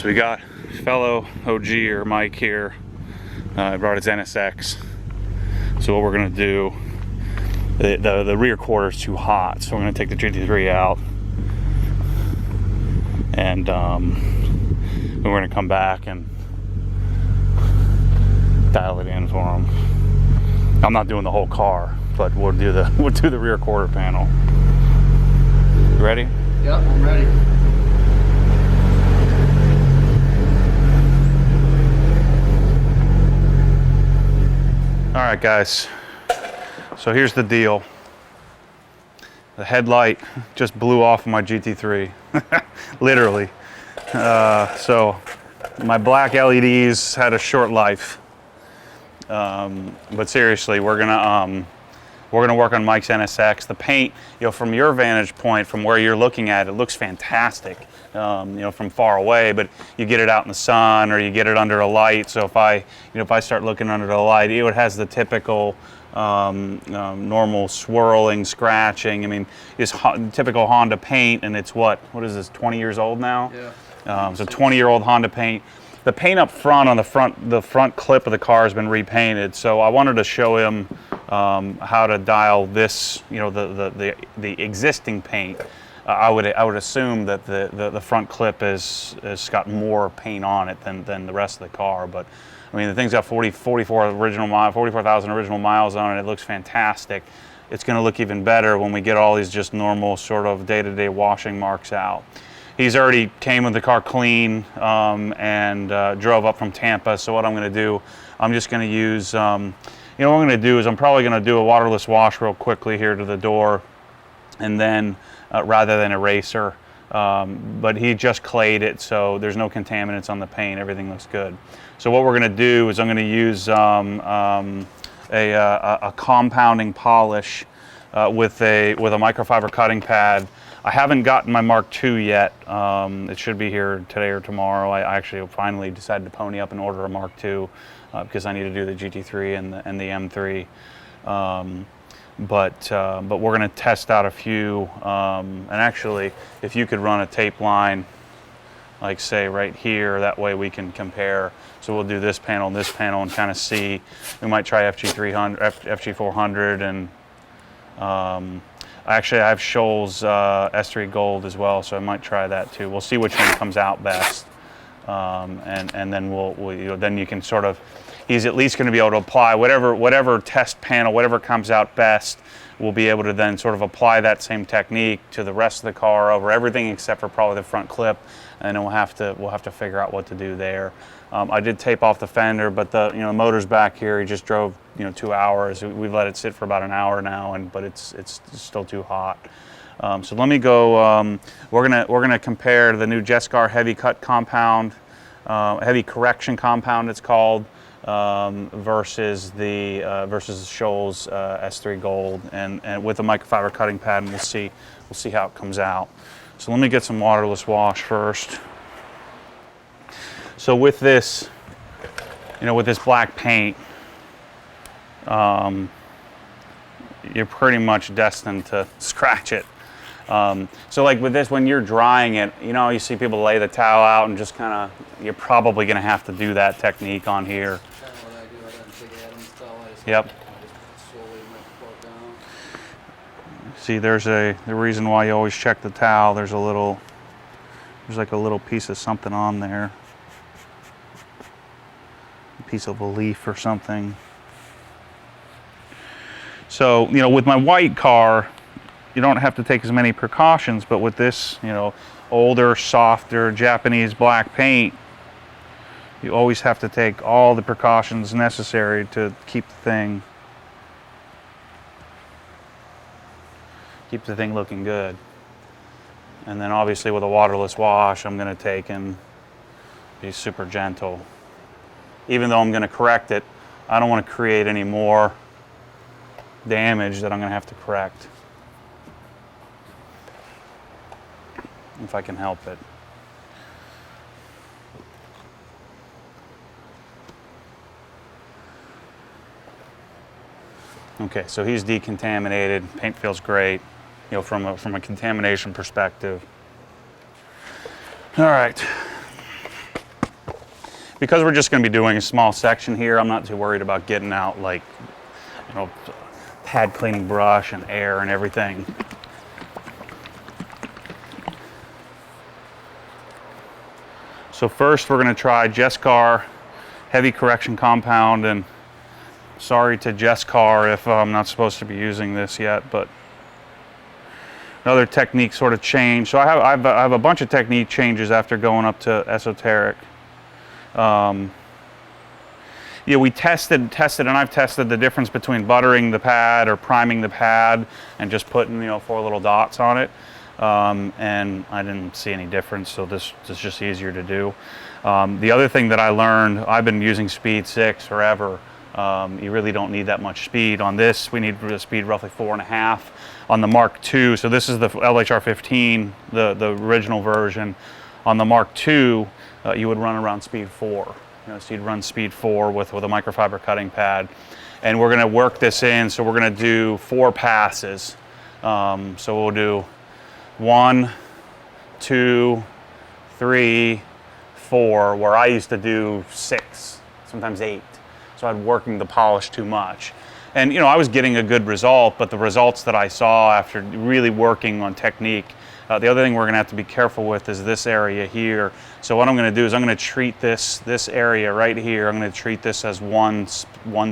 So we got fellow OGer Mike here. I brought his NSX. So what we're gonna do, the rear quarter is too hot, so we're gonna take the GT3 out, and we're gonna come back and dial it in for him. I'm not doing the whole car, but we'll do the rear quarter panel. You ready? Yep, I'm ready. All right, guys. So here's the deal. The headlight just blew off of my GT3, literally. So my black LEDs had a short life. But seriously, we're gonna work on Mike's NSX. The paint, from your vantage point, from where you're looking at it, looks fantastic. From far away, but you get it out in the sun or you get it under a light. So if I start looking under the light, it has the typical normal swirling, scratching. I mean, it's typical Honda paint, and it's what is this? 20 years old now. Yeah. So 20-year-old Honda paint. The paint up front on the front clip of the car has been repainted. So I wanted to show him how to dial this, the existing paint. I would assume that the front clip has got more paint on it than the rest of the car. But I mean, the thing's got 44,000 original miles on it. It looks fantastic. It's going to look even better when we get all these just normal sort of day-to-day washing marks out. He's already came with the car clean and drove up from Tampa. So what I'm going to do, I'm just going to use, what I'm going to do is I'm probably going to do a waterless wash real quickly here to the door, and then rather than eraser. But he just clayed it, so there's no contaminants on the paint. Everything looks good. So what we're going to do is I'm going to use a compounding polish with a microfiber cutting pad. I haven't gotten my Mark II yet. It should be here today or tomorrow. I actually finally decided to pony up and order a Mark II because I need to do the GT3 and the M3. But we're going to test out a few. And actually, if you could run a tape line, like say right here, that way we can compare. So we'll do this panel and kind of see. We might try FG300, FG400, and actually I have Scholl's S3 Gold as well, so I might try that too. We'll see which one comes out best, and then then you can sort of. He's at least going to be able to apply whatever test panel, whatever comes out best. We'll be able to then sort of apply that same technique to the rest of the car over everything except for probably the front clip, and then we'll have to figure out what to do there. I did tape off the fender, but the motor's back here. He just drove 2 hours. We've let it sit for about an hour now, but it's still too hot. So let me go. We're gonna compare the new Jescar heavy cut compound, heavy correction compound it's called. Versus Scholl's S3 Gold, and with a microfiber cutting pad, and we'll see how it comes out. So let me get some waterless wash first. So with this, with this black paint, you're pretty much destined to scratch it. So like with this, when you're drying it, you see people lay the towel out and just kind of, you're probably going to have to do that technique on here. Yep. See, there's the reason why you always check the towel. There's like a little piece of something on there, a piece of a leaf or something. So with my white car, you don't have to take as many precautions, but with this, older, softer Japanese black paint, you always have to take all the precautions necessary to keep the thing looking good. And then obviously with a waterless wash, I'm going to take and be super gentle. Even though I'm going to correct it, I don't want to create any more damage that I'm going to have to correct, if I can help it. Okay, so he's decontaminated. Paint feels great, from a contamination perspective. All right. because we're just going to be doing a small section here, I'm not too worried about getting out like, you know, pad cleaning brush and air and everything. So first we're going to try Jescar heavy correction compound, and sorry to Jescar if I'm not supposed to be using this yet, but another technique sort of change. So I have a bunch of technique changes after going up to esoteric. Yeah, we tested, and I've tested the difference between buttering the pad or priming the pad and just putting, you know, 4 little dots on it. And I didn't see any difference, so this is just easier to do. The other thing that I learned, I've been using speed 6 forever. You really don't need that much speed. On this, we need the speed roughly 4.5. On the Mark II, so this is the LHR 15, the original version. On the Mark II, you would run around speed 4. You know, so you'd run speed 4 with a microfiber cutting pad. And we're going to work this in, so we're going to do 4 passes. So we'll do 1, 2, 3, 4, where I used to do 6, sometimes 8. So I'd working the polish too much. And, you know, I was getting a good result, but the results that I saw after really working on technique, the other thing we're going to have to be careful with is this area here. So what I'm going to do is I'm going to treat this area right here, I'm going to treat this as one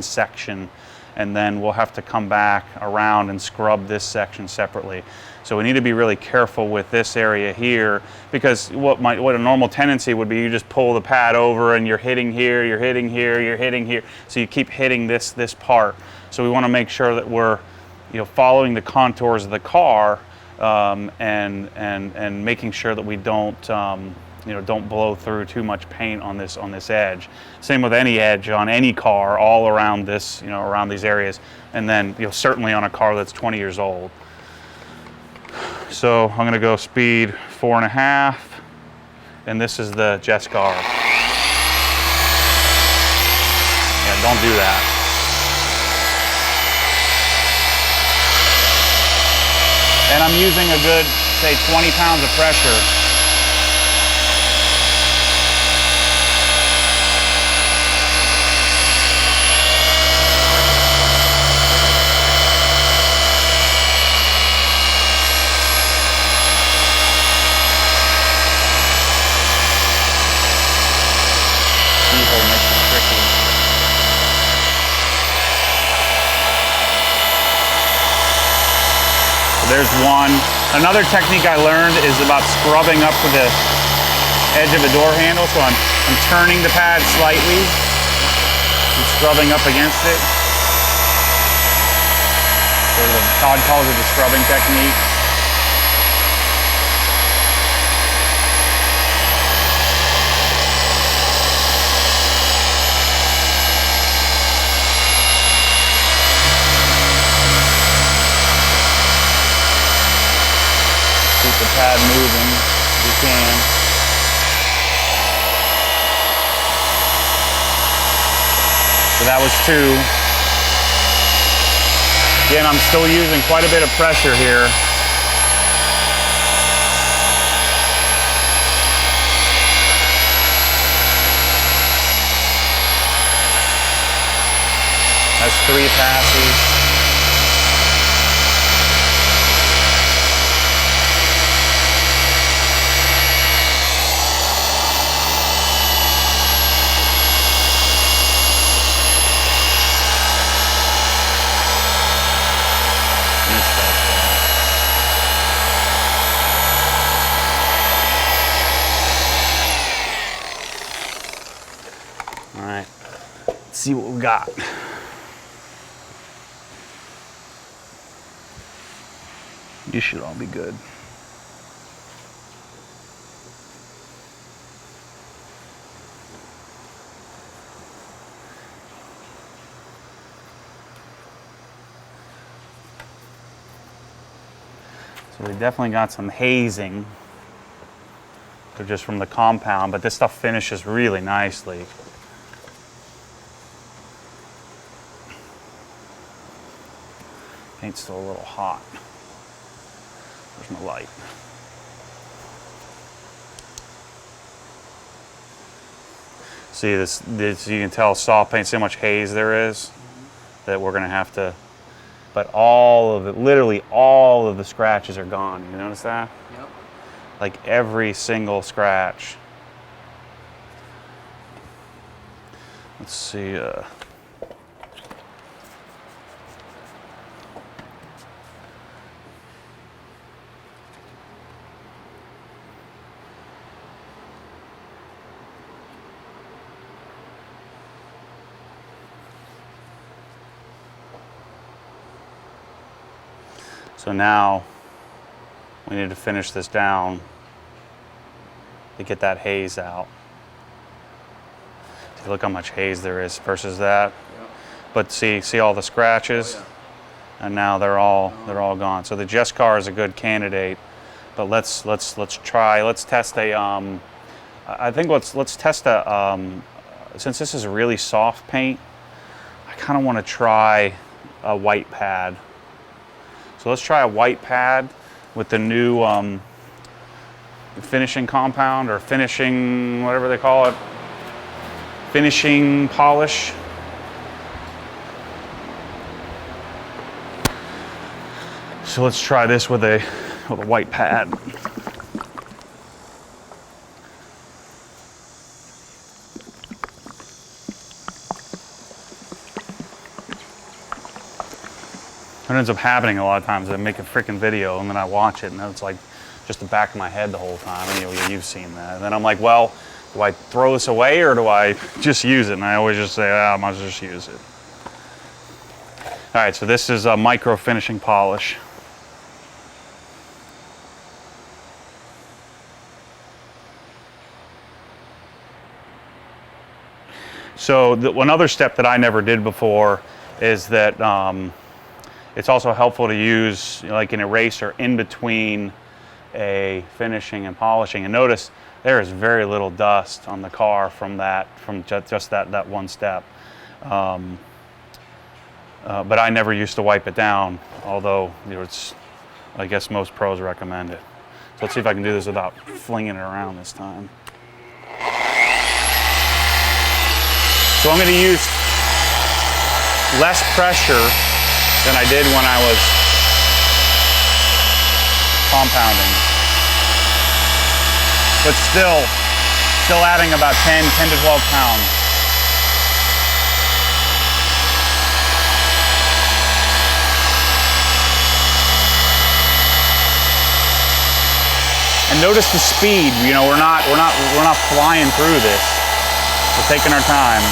section, and then we'll have to come back around and scrub this section separately. So we need to be really careful with this area here, because what a normal tendency would be, you just pull the pad over and you're hitting here, you're hitting here, you're hitting here. So you keep hitting this part. So we want to make sure that we're, you know, following the contours of the car, and making sure that we don't, you know, don't blow through too much paint on this edge. Same with any edge on any car, all around this, you know, around these areas, and then, you know, certainly on a car that's 20 years old. So I'm going to go speed 4.5, and this is the Jescar. Yeah, don't do that. And I'm using a good, say, 20 pounds of pressure. There's one. Another technique I learned is about scrubbing up to the edge of the door handle. So I'm turning the pad slightly and scrubbing up against it. Sort of, Todd calls it the scrubbing technique. The pad moving if you can. So that was 2. Again, I'm still using quite a bit of pressure here. That's 3 passes. See what we got. You should all be good. So we definitely got some hazing, just from the compound, but this stuff finishes really nicely. Paint's still a little hot. Where's my light? See this, you can tell soft paint, see how much haze there is, that we're gonna have to, but all of it, literally all of the scratches are gone. You notice that? Yep. Like every single scratch. Let's see. So now we need to finish this down to get that haze out. See, look how much haze there is versus that. Yep. But see all the scratches, Oh, yeah. and now they're all gone. So the Just Car is a good candidate, but let's test a I think let's test a since this is really soft paint, I kind of want to try a white pad. So let's try a white pad with the new finishing compound, or finishing, whatever they call it, finishing polish. So let's try this with a white pad. What ends up happening a lot of times, I make a freaking video and then I watch it and it's like just the back of my head the whole time. And you've seen that. And then I'm like, well, do I throw this away or do I just use it? And I always just say, I might as well just use it. All right, so this is a micro finishing polish. So one other step that I never did before is that it's also helpful to use like an eraser in between a finishing and polishing. And notice there is very little dust on the car from just that one step. But I never used to wipe it down, although I guess most pros recommend it. So let's see if I can do this without flinging it around this time. So I'm going to use less pressure than I did when I was compounding. But still adding about 10 to 12 pounds. And notice the speed. We're not flying through this. We're taking our time.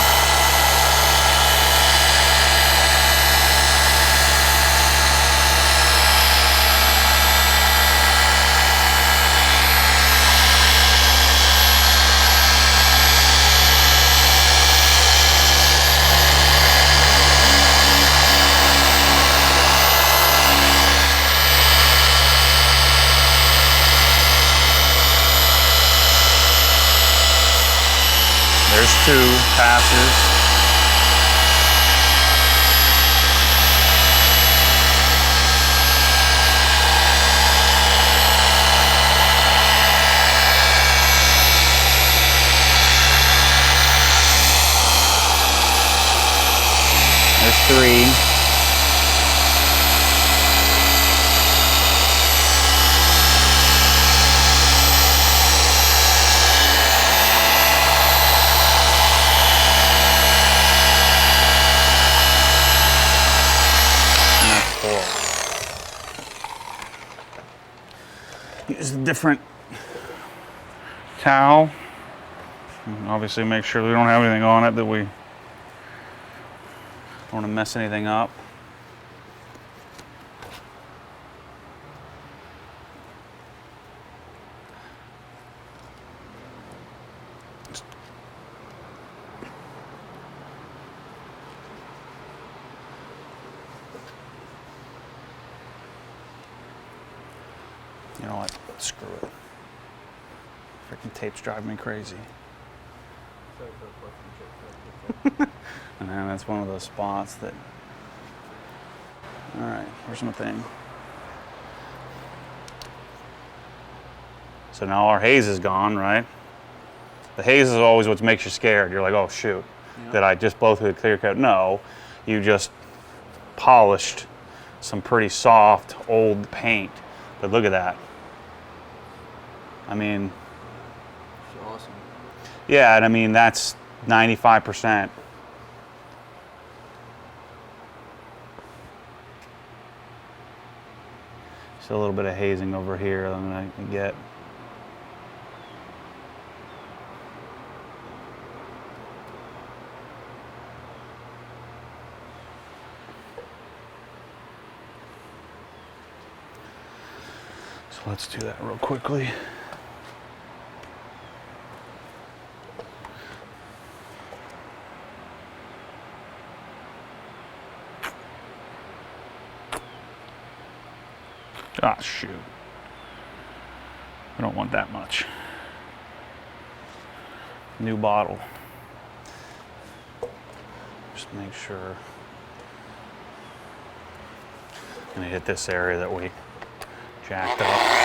There's 2 passes. There's 3. Use a different towel. And obviously make sure we don't have anything on it that we don't want to mess anything up. You know what? Screw it. Freaking tape's driving me crazy. And then that's one of those spots that. All right, where's my thing? So now our haze is gone, right? The haze is always what makes you scared. You're like, oh shoot, did I just blow through the clear coat? No, you just polished some pretty soft old paint. But look at that. I mean, it's awesome. Yeah, and I mean that's 95%. Just a little bit of hazing over here I'm gonna get. So let's do that real quickly. Ah, shoot. I don't want that much. New bottle. Just make sure. I'm gonna hit this area that we jacked up.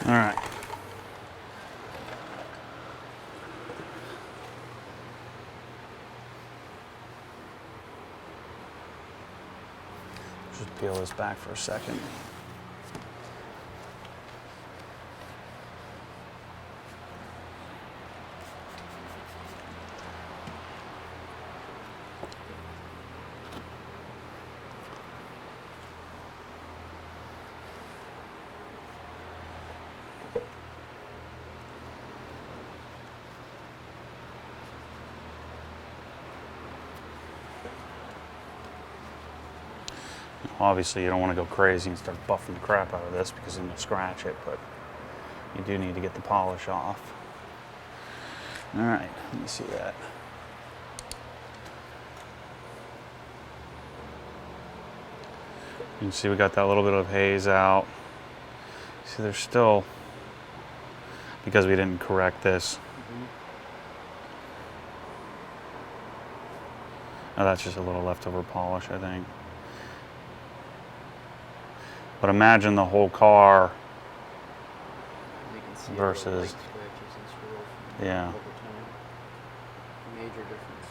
All right. Just peel this back for a second. Obviously, you don't want to go crazy and start buffing the crap out of this because then you'll scratch it, but you do need to get the polish off. All right, let me see that. You can see we got that little bit of haze out. See, there's still, because we didn't correct this. Oh, that's just a little leftover polish, I think. But imagine the whole car You can see versus, all the light scratches and swirls yeah. over time. Major difference.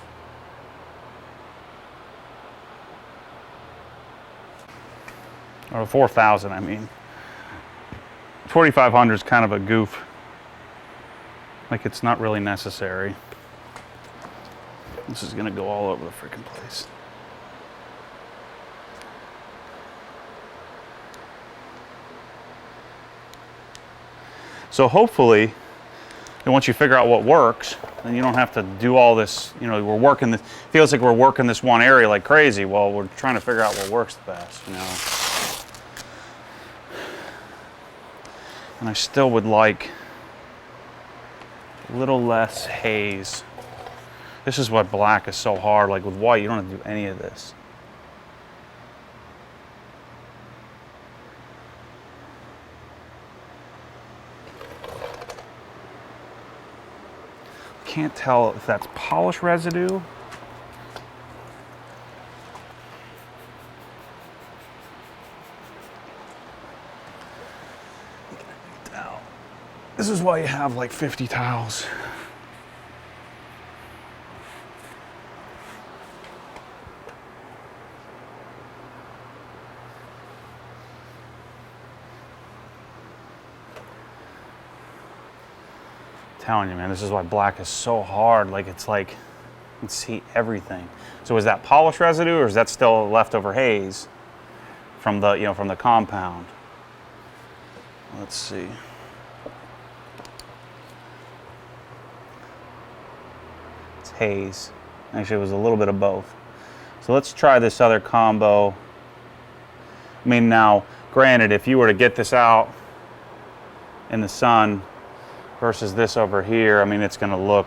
Or 4,000, I mean. 4,500 is kind of a goof. Like, it's not really necessary. This is gonna go all over the freaking place. So hopefully, and once you figure out what works, then you don't have to do all this, you know, we're working this, feels like we're working this one area like crazy. Well, we're trying to figure out what works the best, you know. And I still would like a little less haze. This is what black is so hard. Like with white, you don't have to do any of this. can't tell if that's polish residue. This is why you have like 50 towels. Telling you, man, this is why black is so hard. Like, it's like, you can see everything. So is that polish residue, or is that still leftover haze from the, from the compound? Let's see. It's haze. Actually, it was a little bit of both. So let's try this other combo. I mean, now, granted, if you were to get this out in the sun versus this over here, I mean, it's going to look,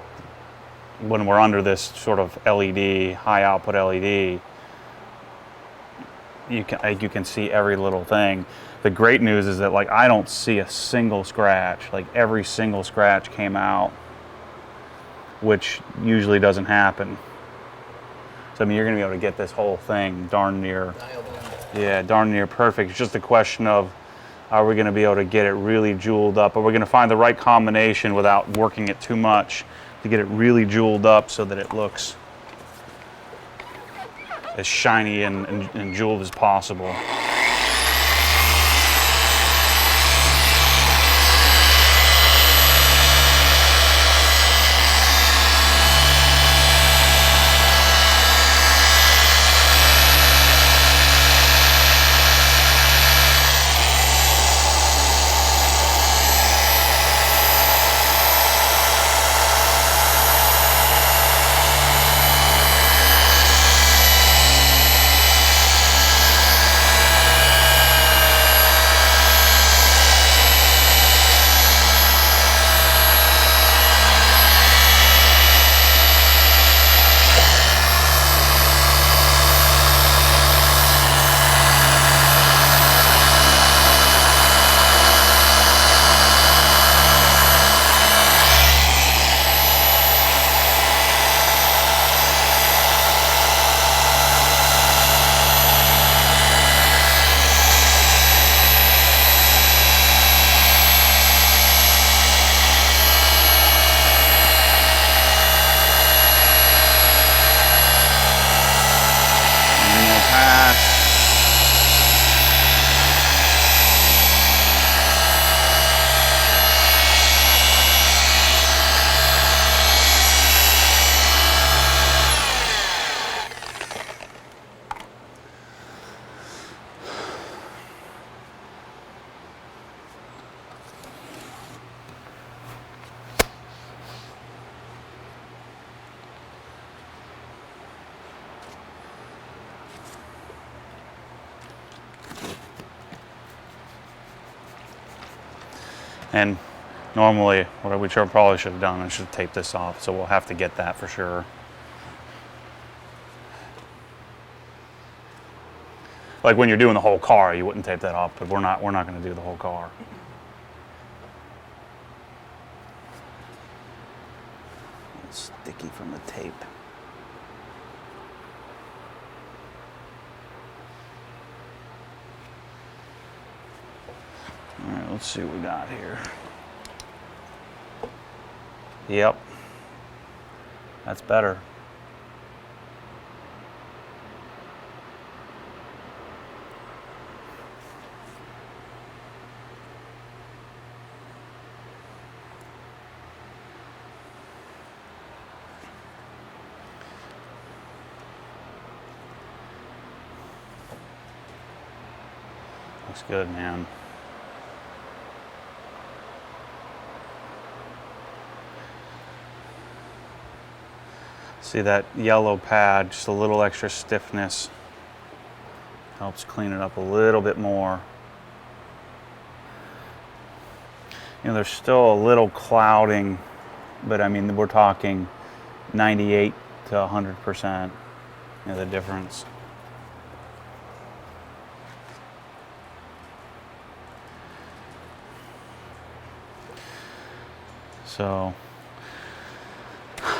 when we're under this sort of LED, high output LED, you can see every little thing. The great news is that, like, I don't see a single scratch. Like, every single scratch came out, which usually doesn't happen. So I mean, you're going to be able to get this whole thing darn near, yeah, darn near perfect. It's just a question of, are we going to be able to get it really jeweled up? Are we going to find the right combination without working it too much to get it really jeweled up so that it looks as shiny and jeweled as possible? And normally, what we probably should have done, I should have taped this off, so we'll have to get that for sure. Like when you're doing the whole car, you wouldn't tape that off, but we're not going to do the whole car. It's sticky from the tape. All right, let's see what we got here. Yep, that's better. Looks good, man. See that yellow pad, just a little extra stiffness. Helps clean it up a little bit more. You know, there's still a little clouding, but I mean, we're talking 98 to 100%, you know, the difference. So,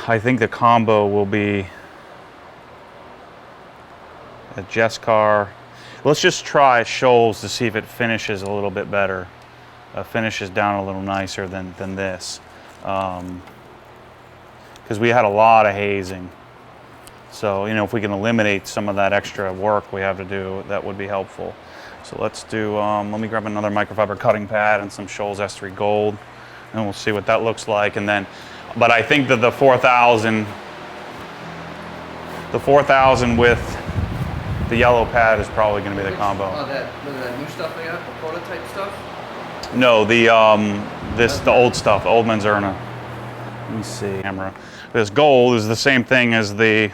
I think the combo will be a Jescar. Let's just try Shoals to see if it finishes a little bit better. Finishes down a little nicer than this. Because we had a lot of hazing. So, you know, if we can eliminate some of that extra work we have to do, that would be helpful. So let's do, let me grab another microfiber cutting pad and some Shoals S3 Gold, and we'll see what that looks like. And then, but I think that the 4000 with the yellow pad is probably going to be the combo. Oh, that new stuff they got, the prototype stuff? No, the old stuff, old Manzurna. Let me see, camera. This gold is the same thing as the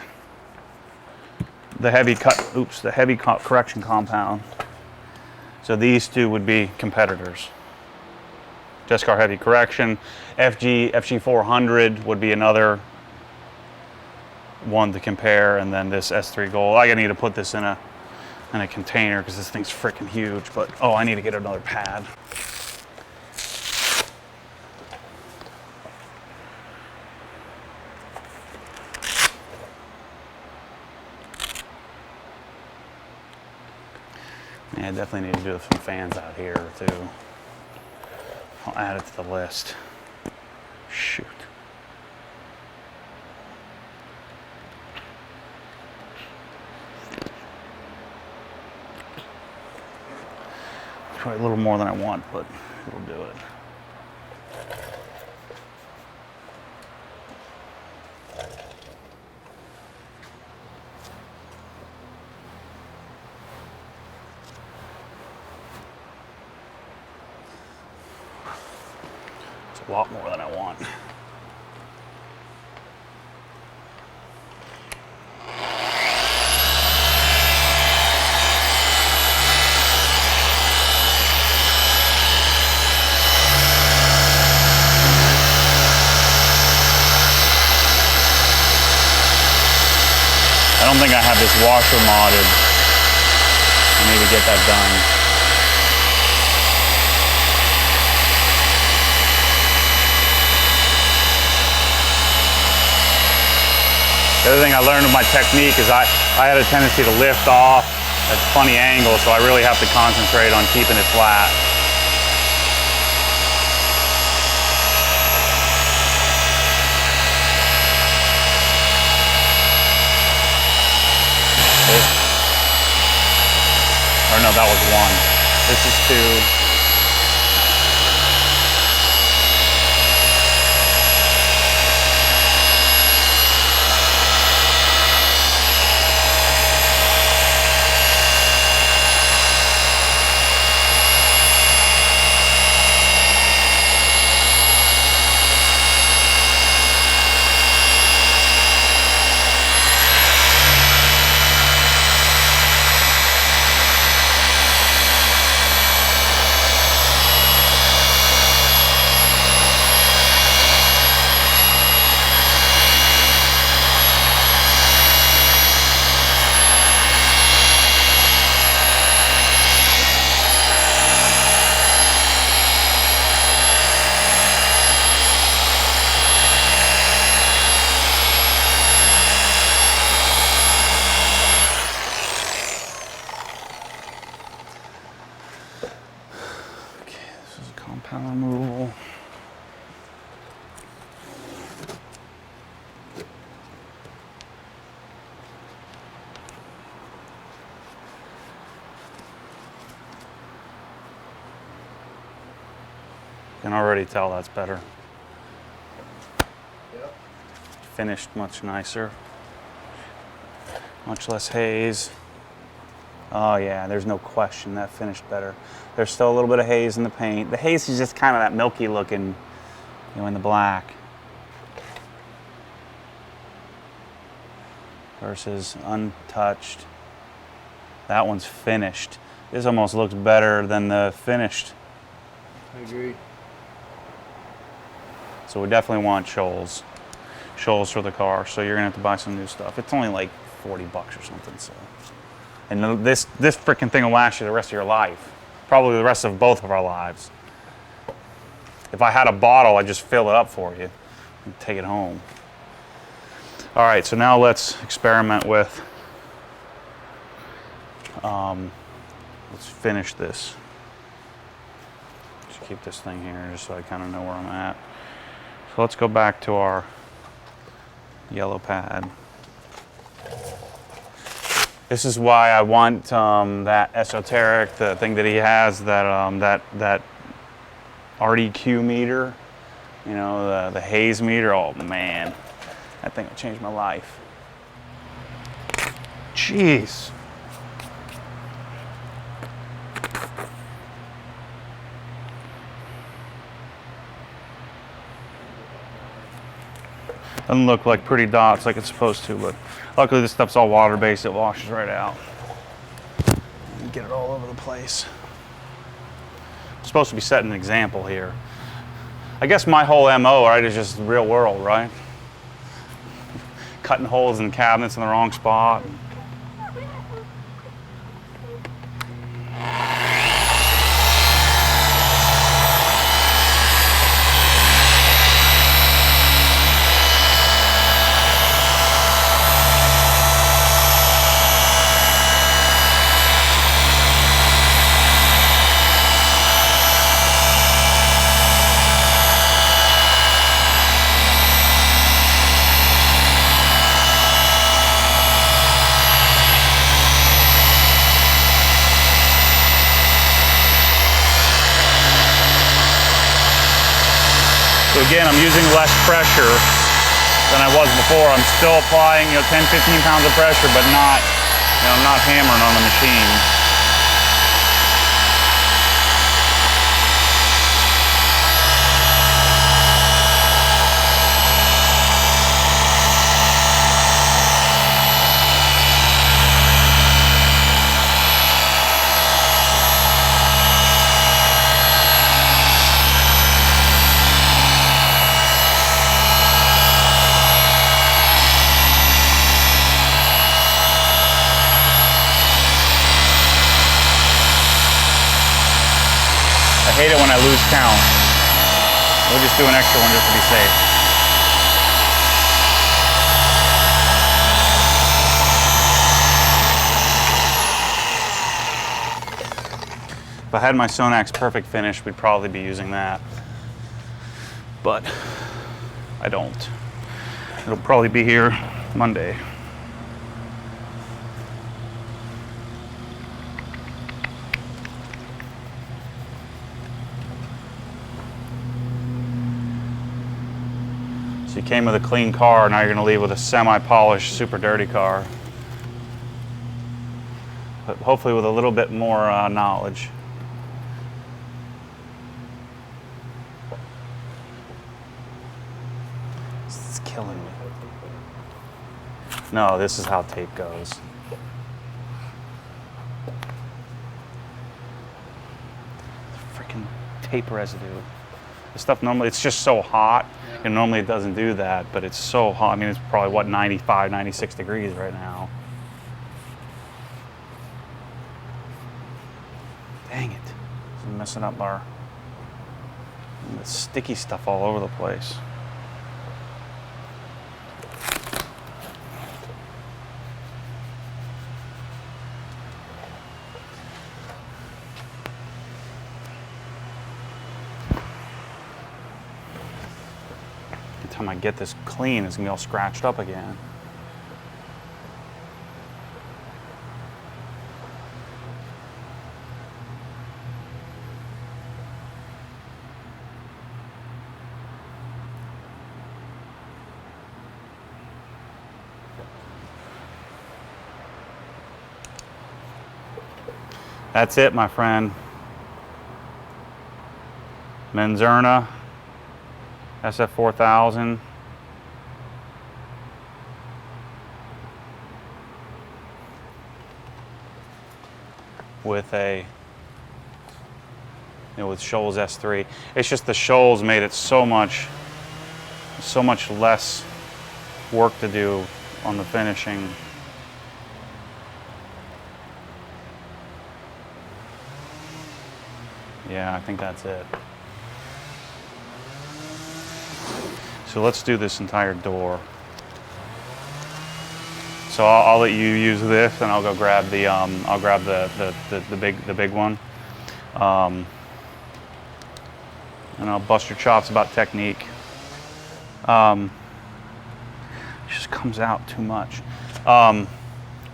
heavy correction compound. So these two would be competitors. Jescar heavy correction, FG 400 would be another one to compare, and then this S3 Gold. I need to put this in a container because this thing's freaking huge. But oh, I need to get another pad. Yeah, I definitely need to do some fans out here too. I'll add it to the list. Shoot. Probably a little more than I want, but it'll do it. A lot more than I want. I don't think I have this washer modded. I need to get that done. The other thing I learned with my technique is I had a tendency to lift off at funny angles, so I really have to concentrate on keeping it flat. Or no, that was one. This is two. Compound removal. Can already tell that's better. Yep. Finished much nicer. Much less haze. Oh yeah, there's no question that finished better. There's still a little bit of haze in the paint. The haze is just kind of that milky looking, you know, in the black. Versus untouched. That one's finished. This almost looks better than the finished. I agree. So we definitely want Shoals for the car. So you're gonna have to buy some new stuff. It's only like 40 bucks or something. So, and this freaking thing will last you the rest of your life. Probably the rest of both of our lives. If I had a bottle, I'd just fill it up for you and take it home. All right, so now let's experiment with, let's finish this. Just keep this thing here just so I kind of know where I'm at. So let's go back to our yellow pad. This is why I want that esoteric, the thing that he has, that that RDQ meter, you know, the Haze meter. Oh man, that thing will change my life. Jeez. Doesn't look like pretty dots like it's supposed to, but luckily this stuff's all water-based. It washes right out. You get it all over the place. I'm supposed to be setting an example here. I guess my whole MO, right, is just real world, right? Cutting holes in cabinets in the wrong spot. So again, I'm using less pressure than I was before. I'm still applying, 10, 15 pounds of pressure, but not, I'm not hammering on the machine. I hate it when I lose count. We'll just do an extra one just to be safe. If I had my Sonax Perfect Finish, we'd probably be using that. But I don't. It'll probably be here Monday. You came with a clean car, now you're going to leave with a semi-polished, super dirty car. But hopefully with a little bit more knowledge. It's killing me. No, this is how tape goes. Freaking tape residue. This stuff normally, it's just so hot. And normally it doesn't do that, but it's so hot. I mean, it's probably, what, 95, 96 degrees right now. Dang it. I'm messing up our sticky stuff all over the place. Time I get this clean, it's gonna be all scratched up again. That's it, my friend. Menzerna SF4000 with a with Shoals S3. It's just the Shoals made it so much less work to do on the finishing. Yeah, I think that's it. So let's do this entire door. So I'll let you use this, and I'll go grab the the big one, and I'll bust your chops about technique. It just comes out too much. I'm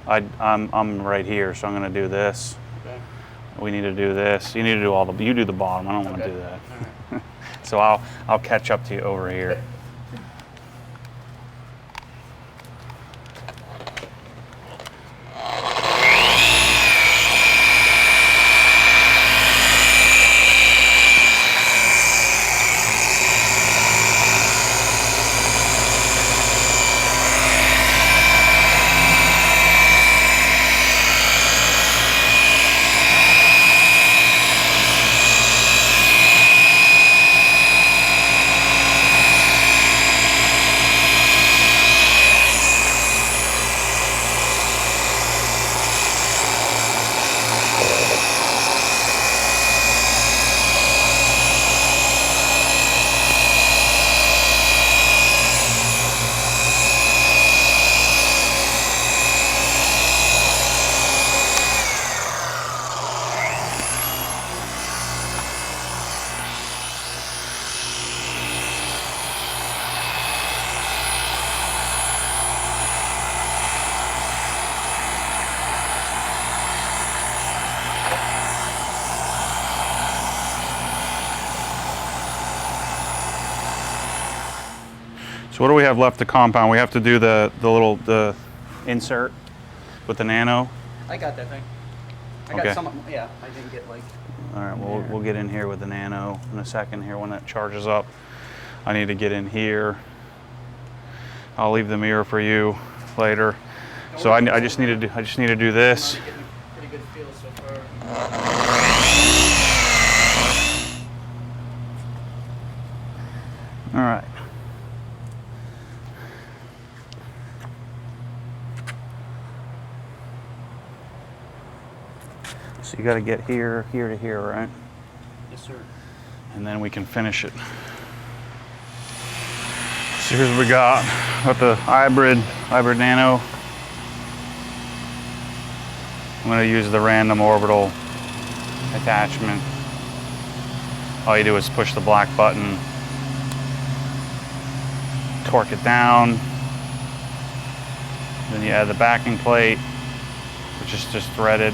right here, so I'm gonna do this. Okay. We need to do this. You need to do all the. You do the bottom. I don't want to do that. All right. So I'll catch up to you over here. So what do we have left to compound? We have to do the insert with the nano. I got that thing. I Okay. got some. Yeah, I didn't get like. All right, well, we'll get in here with the nano in a second here when that charges up. I need to get in here. I'll leave the mirror for you later. So I just need to do this. I'm getting a pretty good feel so far. All right. So you got to get here to here, right? Yes, sir. And then we can finish it. So here's what we got. Got the hybrid nano. I'm going to use the random orbital attachment. All you do is push the black button, torque it down, then you add the backing plate, which is just threaded.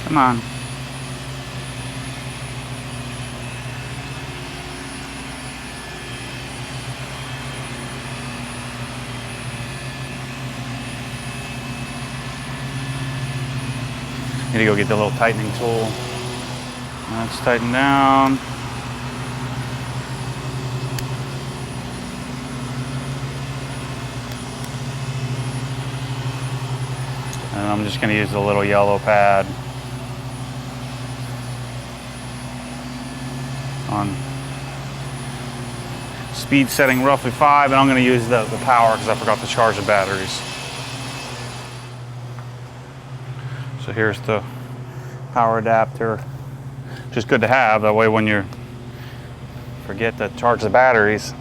Come on. Need to go get the little tightening tool. That's tightened down. And I'm just going to use the little yellow pad on speed setting roughly 5, and I'm going to use the power because I forgot to charge the batteries. So here's the power adapter. Just good to have, that way when you forget to charge the batteries,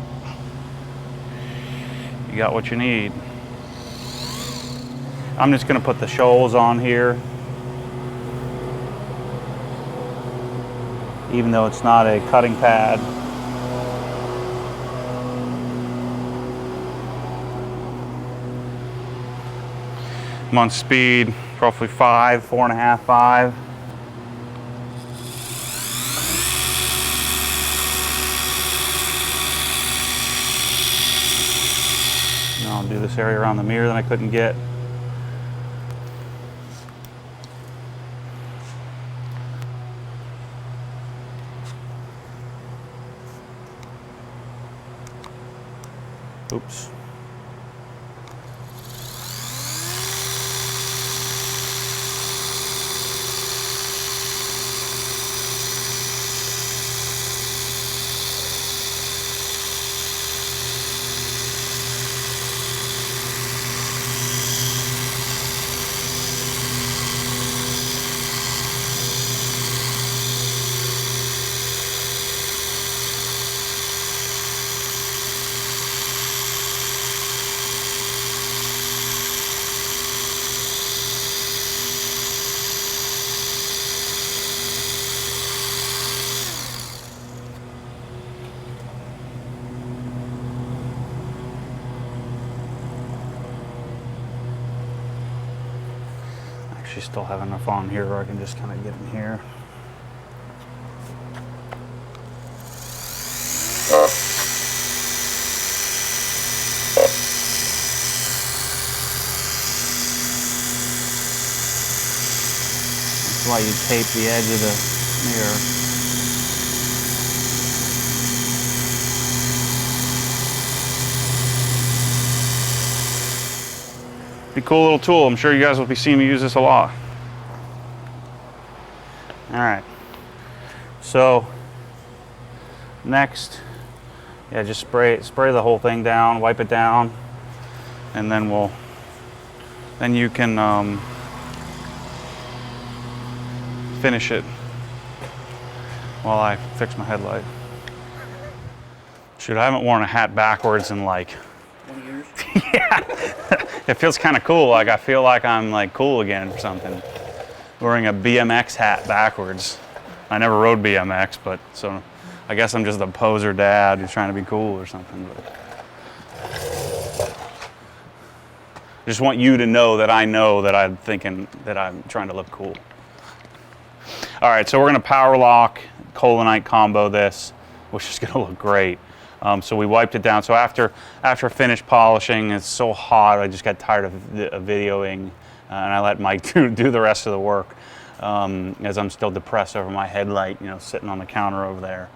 you got what you need. I'm just going to put the shoals on here, even though it's not a cutting pad. I'm on speed, roughly 5, 4.5, 5. Now I'll do this area around the mirror that I couldn't get. Oops. actually still have enough on here where I can just kind of get in here. That's why you tape the edge of the mirror. Be a cool little tool. I'm sure you guys will be seeing me use this a lot. All right. So next, yeah, just spray the whole thing down, wipe it down, and then you can finish it while I fix my headlight. Shoot, I haven't worn a hat backwards in like 20 years. yeah. It feels kind of cool. Like I feel like I'm like cool again or something. Wearing a BMX hat backwards. I never rode BMX, but so I guess I'm just a poser dad who's trying to be cool or something. But I just want you to know that I'm thinking that I'm trying to look cool. All right, so we're gonna power lock, Colinite combo this, which is gonna look great. So we wiped it down. So after finished polishing, it's so hot, I just got tired of videoing, and I let Mike do the rest of the work, as I'm still depressed over my headlight, sitting on the counter over there.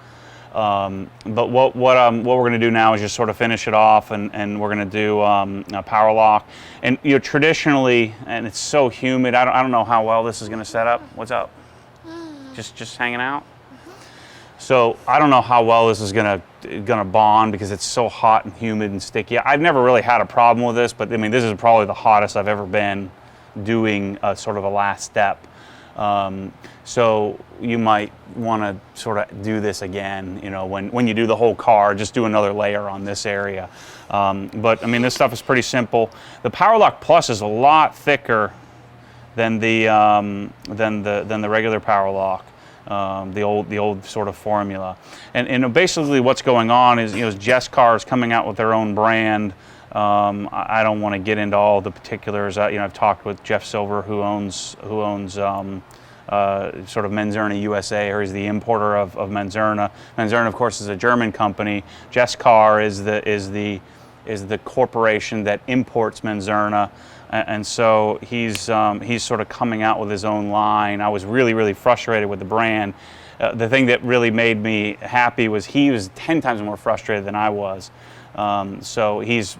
But what we're going to do now is just sort of finish it off, and we're going to do a power lock. And traditionally, and it's so humid, I don't know how well this is going to set up. What's up? Just hanging out. So I don't know how well this is gonna bond because it's so hot and humid and sticky. I've never really had a problem with this, but I mean this is probably the hottest I've ever been doing a sort of a last step. So you might want to sort of do this again, when you do the whole car, just do another layer on this area. But I mean this stuff is pretty simple. The Power Lock Plus is a lot thicker than the regular Power Lock. The old sort of formula, and basically what's going on is Jess Car is coming out with their own brand. I don't want to get into all the particulars. I've talked with Jeff Silver, who owns sort of Menzerna USA, or he's the importer of Menzerna. Menzerna, of course, is a German company. Jess Car is the corporation that imports Menzerna. And so he's sort of coming out with his own line. I was really frustrated with the brand. The thing that really made me happy was he was 10 times more frustrated than I was. So he's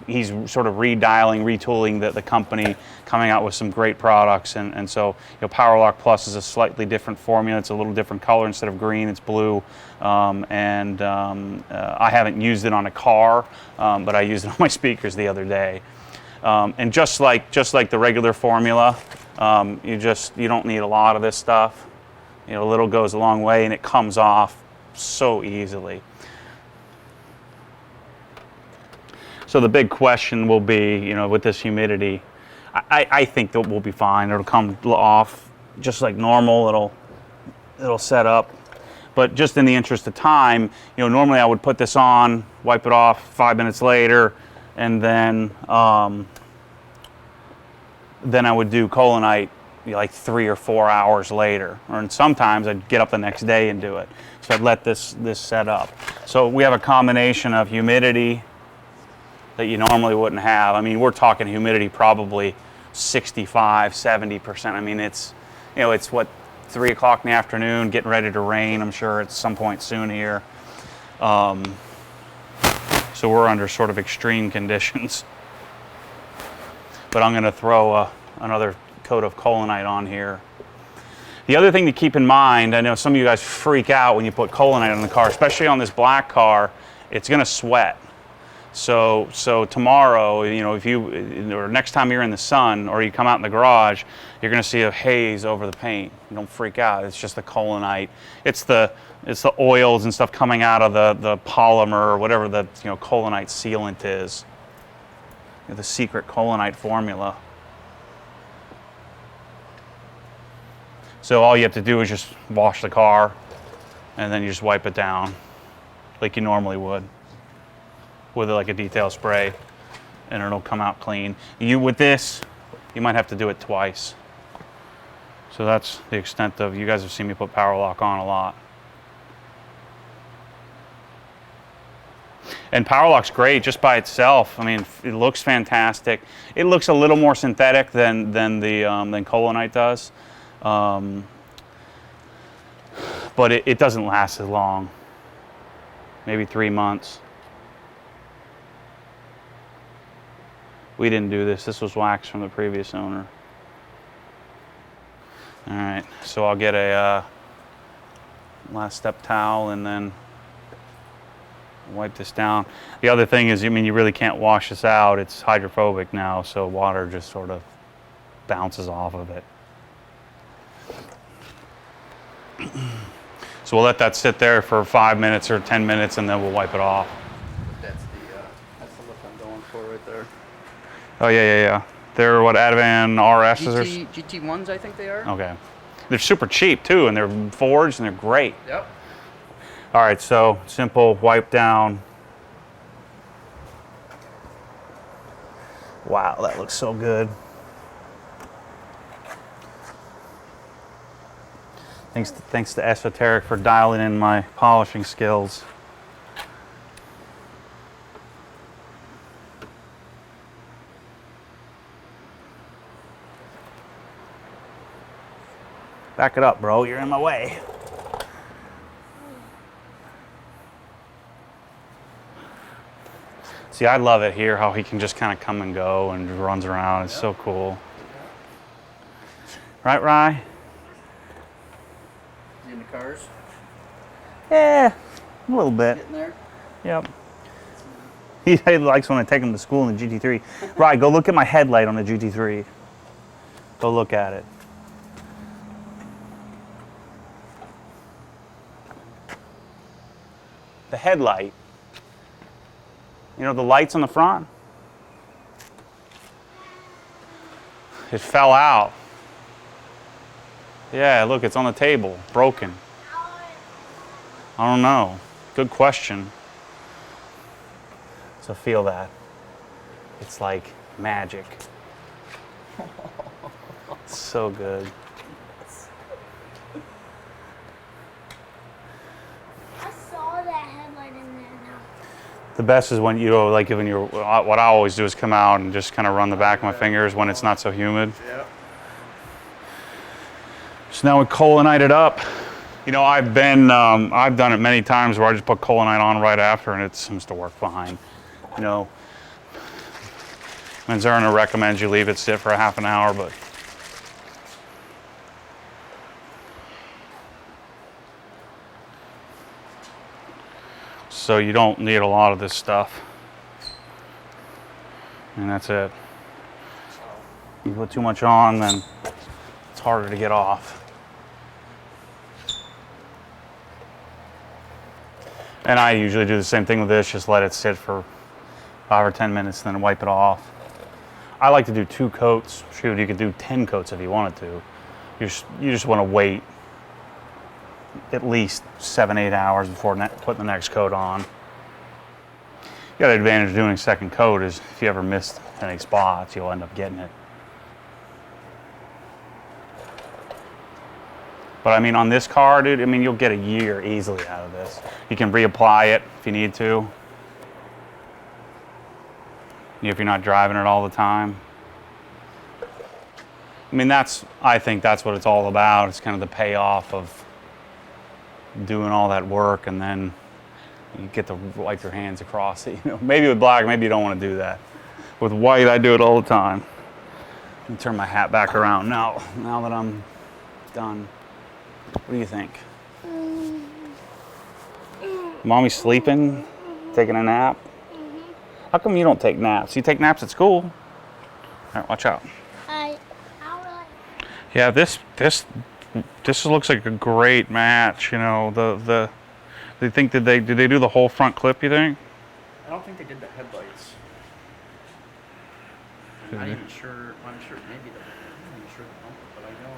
sort of retooling the company, coming out with some great products. And so Power Lock Plus is a slightly different formula. It's a little different color. Instead of green, it's blue. I haven't used it on a car, but I used it on my speakers the other day. And just like the regular formula, you don't need a lot of this stuff. A little goes a long way, and it comes off so easily. So the big question will be, with this humidity, I think that we'll be fine. It'll come off just like normal. It'll set up. But just in the interest of time, normally I would put this on, wipe it off 5 minutes later, and then I would do Colinite like 3 or 4 hours later, or sometimes I'd get up the next day and do it. So I'd let this set up. So we have a combination of humidity that you normally wouldn't have. I mean, we're talking humidity probably 65, 70%. I mean, it's what, 3 o'clock in the afternoon, getting ready to rain. I'm sure at some point soon here. So we're under sort of extreme conditions. But I'm going to throw another coat of Colinite on here. The other thing to keep in mind, I know some of you guys freak out when you put Colinite on the car, especially on this black car, it's going to sweat. So tomorrow, or next time you're in the sun or you come out in the garage, you're going to see a haze over the paint. Don't freak out. It's just the Colinite. It's the oils and stuff coming out of the polymer or whatever the Colinite sealant is. The secret Colinite formula. So all you have to do is just wash the car, and then you just wipe it down like you normally would with like a detail spray, and it'll come out clean. With this, you might have to do it twice. So that's the extent of, you guys have seen me put power lock on a lot. And power lock's great just by itself. I mean, it looks fantastic. It looks a little more synthetic than Colonite does, but it doesn't last as long. Maybe 3 months. We didn't do this. This was wax from the previous owner. All right, so I'll get a last step towel and then wipe this down. The other thing is, I mean, you really can't wash this out. It's hydrophobic now, so water just sort of bounces off of it. So we'll let that sit there for 5 minutes or 10 minutes and then we'll wipe it off. That's the look I'm going for right there. Oh yeah. They're what, Ativan RSs? GT1s, I think they are. Okay. They're super cheap too, and they're forged and they're great. Yep. All right, so simple wipe down. Wow, that looks so good. Thanks to Esoteric for dialing in my polishing skills. Back it up, bro. You're in my way. See, I love it here, how he can just kind of come and go and runs around. It's so cool. Right, Rye? In the cars? Yeah, a little bit. Getting there? Yep. He likes when I take him to school in the GT3. Rye, go look at my headlight on the GT3. Go look at it. The headlight. You know, the lights on the front? It fell out. Yeah, look, it's on the table, broken. I don't know. Good question. So feel that. It's like magic. It's so good. I saw that headlight in there now. The best is when, you know, like when you're, what I always do is come out and just kind of run the back of my fingers when it's not so humid. Yep. So now we Colonite it up. You know, I've done it many times where I just put Colonite on right after and it seems to work fine. You know, Manzarna recommends you leave it sit for a half an hour, but so you don't need a lot of this stuff. And that's it. You put too much on, then it's harder to get off. And I usually do the same thing with this, just let it sit for 5 or 10 minutes, then wipe it off. I like to do 2 coats. Shoot, you could do 10 coats if you wanted to. You just want to wait at least 7-8 hours before putting the next coat on. The other advantage of doing a second coat is if you ever miss any spots, you'll end up getting it. But I mean, on this car, dude, I mean, you'll get a year easily out of this. You can reapply it if you need to. If you're not driving it all the time. I mean, I think that's what it's all about. It's kind of the payoff of doing all that work, and then you get to wipe your hands across it. You know, maybe with black, maybe you don't want to do that. With white, I do it all the time. Let me turn my hat back around now that I'm done. What do you think? Mommy's sleeping, taking a nap. How come you don't take naps? You take naps at school. All right, watch out. Yeah, this looks like a great match. You know, they think did they do the whole front clip? You think? I don't think they did the headlights. I'm not even sure. I'm sure maybe I'm not even sure the bumper, but I know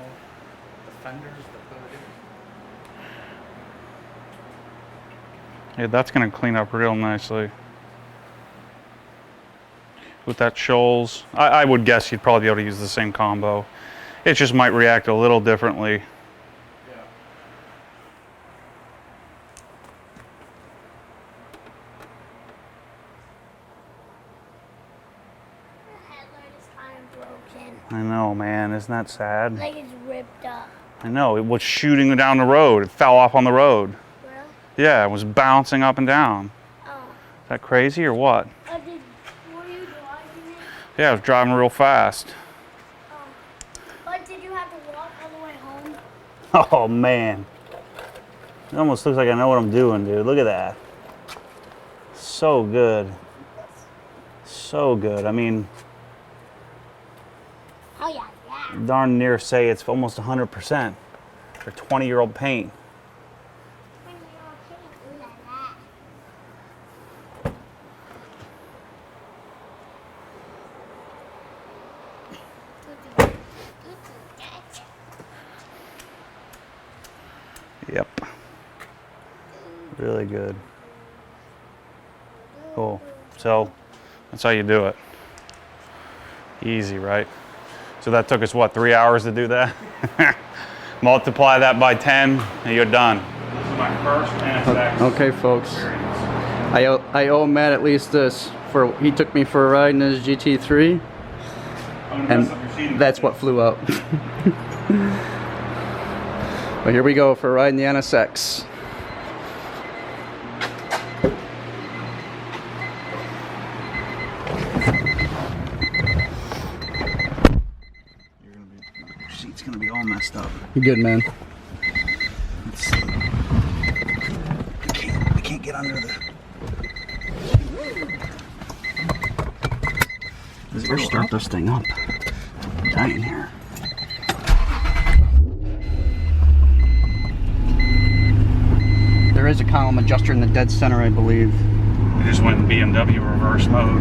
the fenders, the hood. Yeah, that's gonna clean up real nicely. With that Shoals, I would guess you'd probably be able to use the same combo. It just might react a little differently. Yeah. The headlight is kind of broken. I know, man. Isn't that sad? Like it's ripped up. I know. It was shooting down the road. It fell off on the road. Really? Yeah, it was bouncing up and down. Oh. Is that crazy or what? Were you driving it? Yeah, I was driving real fast. Oh. But did you have to walk all the way home? Oh, man. It almost looks like I know what I'm doing, dude. Look at that. So good. So good. I mean, Oh yeah, yeah. darn near say it's almost 100% for 20-year-old paint. When you're okay, ooh la la. Yep. Really good. Cool. So that's how you do it. Easy, right? So that took us, what, 3 hours to do that? Multiply that by 10 and you're done. This is my first NSX. Okay, folks. I owe Matt at least this. He took me for a ride in his GT3, and that's what flew out. But here we go for a ride in the NSX. Your seat's gonna be all messed up. You good, man? Let's see. I can't get under the. Does it start this thing up? I'm dying here. There is a column adjuster in the dead center, I believe. I just went in BMW reverse mode.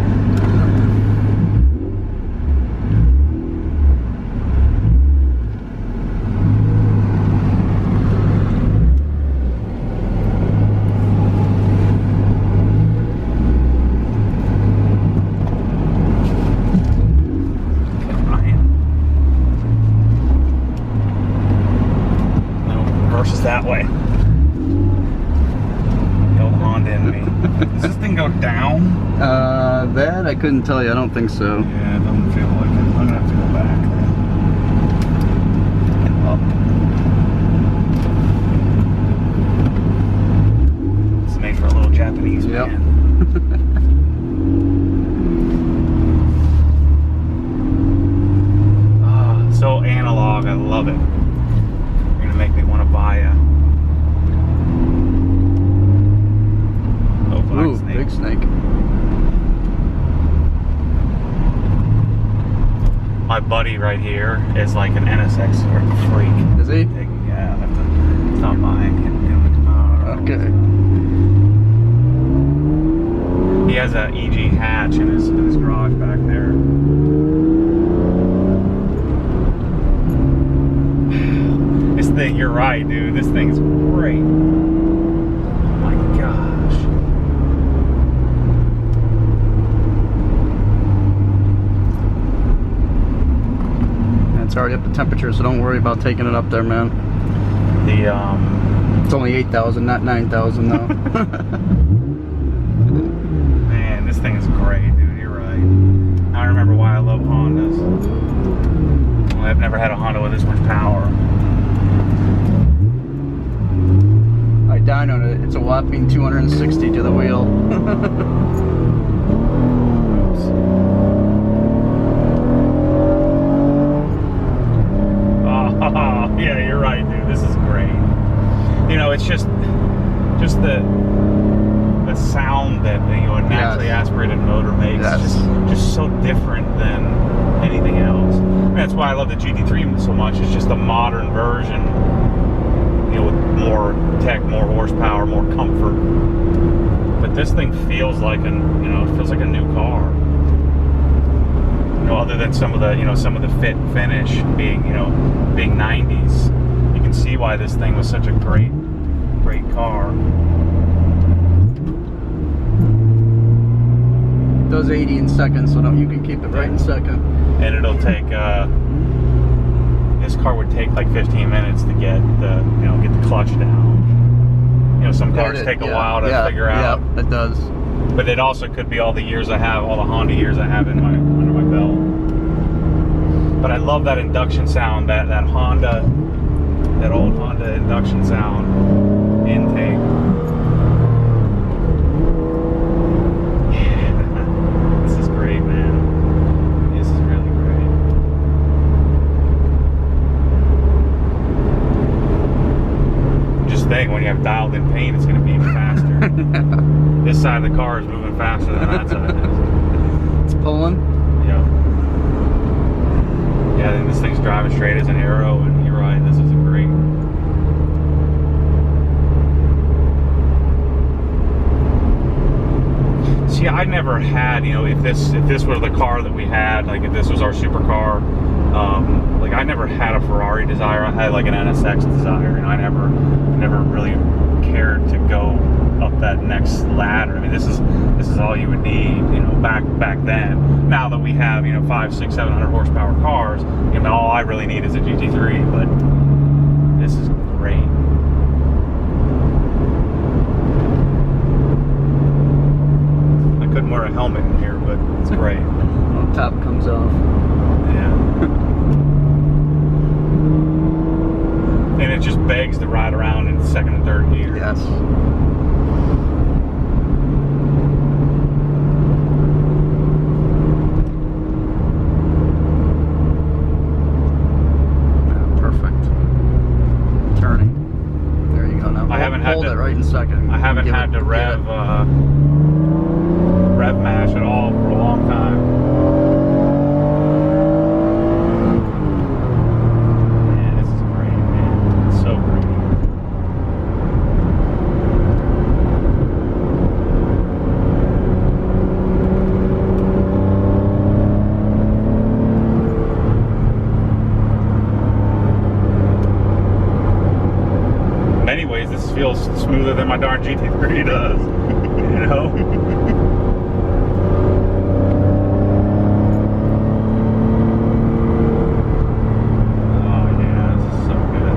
That way. The old Honda in me. Does this thing go down? That I couldn't tell you. I don't think so. Yeah, it doesn't feel like it. I'm gonna have to go back and up. It's made for a little Japanese man. So analog, I love it. You're gonna make me want to buy a Ooh, snake. big snake. My buddy right here is like an NSX sort of freak. Is he? Yeah, I have to stop by and get him tomorrow. Okay. He has a EG hatch in his garage back there. This thing, you're right, dude. This thing's great. Oh my gosh. It's already up to temperature, so don't worry about taking it up there, man. It's only 8,000, not 9,000 though. Man, this thing is great, dude. You're right. I remember why I love Hondas. Well, I've never had a Honda with this much power. I dynoed it. It's a whopping 260 to the wheel. Oh, yeah, you're right, dude. This is great. You know, it's just the sound that a naturally aspirated motor makes just so different than anything else. And that's why I love the GT3 so much. It's just a modern version, you know, with more tech, more horsepower, more comfort. But this thing feels like it feels like a new car. You know, other than some of the fit and finish being 90s, you can see why this thing was such a great car. It does 80 in seconds, so you can keep it right in second. And it'll take car would take like 15 minutes to get the, get the clutch down. Some cars take a while to figure out. Yeah, it does. But it also could be all the years I have, all the Honda years I have under my belt. But I love that induction sound, that Honda, that old Honda induction sound intake. Yeah, this is great, man. This is really great. Just think, when you have dialed in paint, it's going to be even faster. This side of the car is moving faster than that side is. It's pulling. Yeah. Yeah, and this thing's driving straight as an arrow, and you're right, this is a great. See, I never had, if this was the car that we had, like if this was our supercar, like I never had a Ferrari desire. I had like an NSX desire, and I never really cared to go up that next ladder. I mean, this is all you would need, back then. Now that we have 500, 600, 700 horsepower cars, all I really need is a GT3. But this is great. I couldn't wear a helmet in here, but it's great. The top comes off. Yeah. And it just begs to ride around in second and third gear. Yes. Hold it right in second. I haven't had to rev mash at all for a long time. Man, this is great, man. It's so great. In many ways, this feels smoother than my darn GT3 does, Oh yeah, this is so good,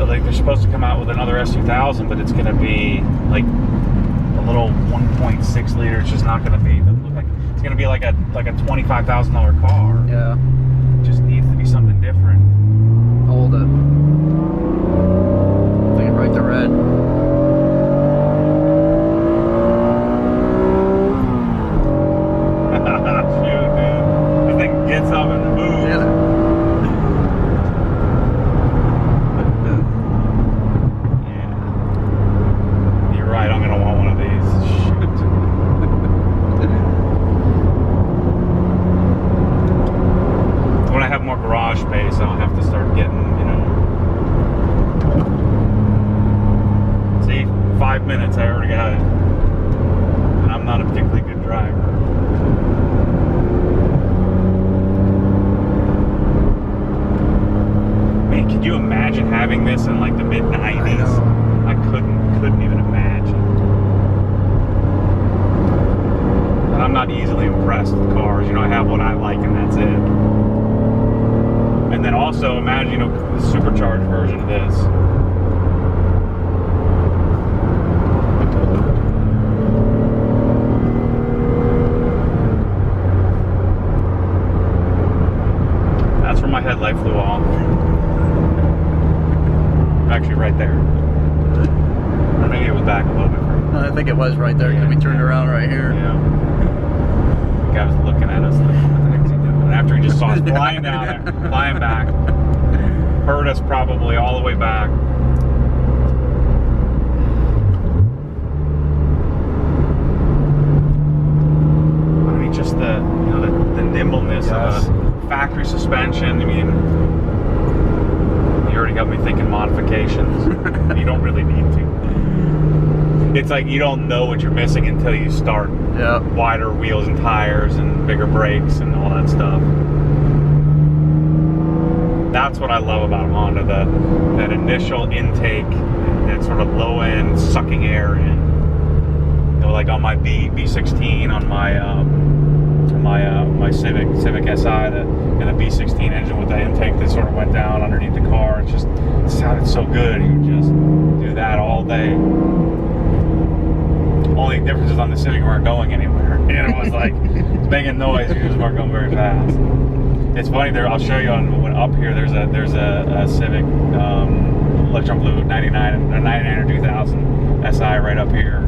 like they're supposed to come out with another S2000, but it's going to be like a little 1.6 liter. It's just not going to be. It's going to be like a $25,000 car. Yeah. It just needs to be something different. Hold it. Take it right to red. Shoot, dude. This thing gets up and moves. Yeah. I'm gonna want one of these. Shoot. When I have more garage space, I'll have to start getting, See, 5 minutes, I already got it. And I'm not a particularly good driver. Man, could you imagine having this in like the mid-90s? I couldn't even imagine. And I'm not easily impressed with cars. I have what I like and that's it. And then also imagine, the supercharged version of this. That's where my headlight flew off. Actually right there. Or maybe it was back a little bit further. I think it was right there because we turned around right here. Yeah. The guy was looking at us like, what the heck is he doing? And after he just saw us flying down there, flying back, heard us probably all the way back. I mean, just the nimbleness of a factory suspension. I mean, probably thinking modifications. You don't really need to. It's like you don't know what you're missing until you start. Yeah. Wider wheels and tires and bigger brakes and all that stuff. That's what I love about Honda, that initial intake, that sort of low end sucking air in. You know, like on my B16 on my Civic Si, the B16 engine with the intake that sort of went down underneath the car. It sounded so good. You would just do that all day. Only difference is on the Civic, we weren't going anywhere. You know, it was like it's making noise. You just weren't going very fast. It's funny there. I'll show you when up here. There's a Civic Electron Blue 99 or 2000 Si right up here.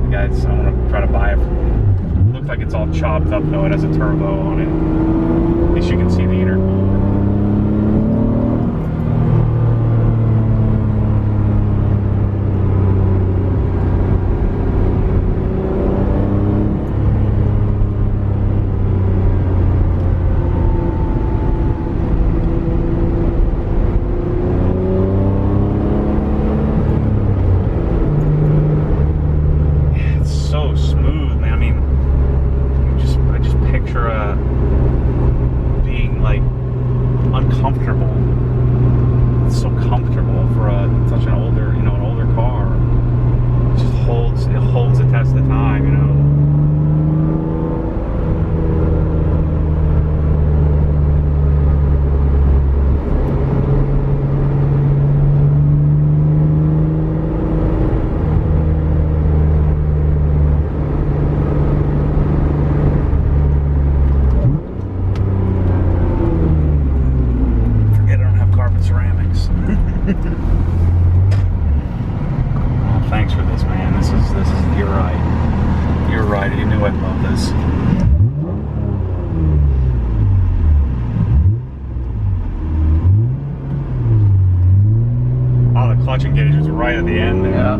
You guys, I'm gonna try to buy it. It looks like it's all chopped up though. It has a turbo on it. At least you can see the intercooler. Thanks for this, man. This is you're right. You're right. You knew I'd love this. Oh, the clutch engage was right at the end there. Yeah.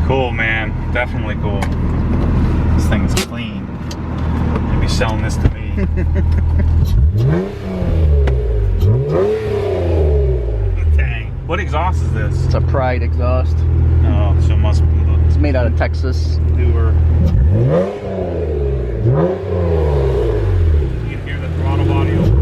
Cool, man. Definitely cool. This thing is clean. You'll be selling this to me. Dang. What exhaust is this? It's a Pride exhaust. Oh, so it must be. It's made out of Texas. Newer. You can hear the throttle body over.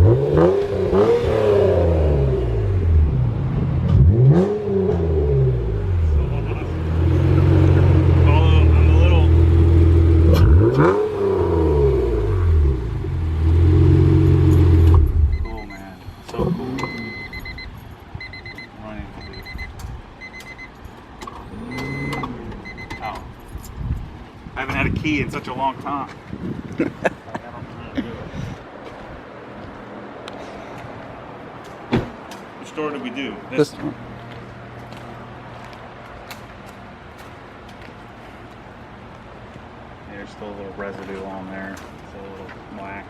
I haven't had a key in such a long time. Which door did we do? This one. There's still a little residue on there. Still a little wax.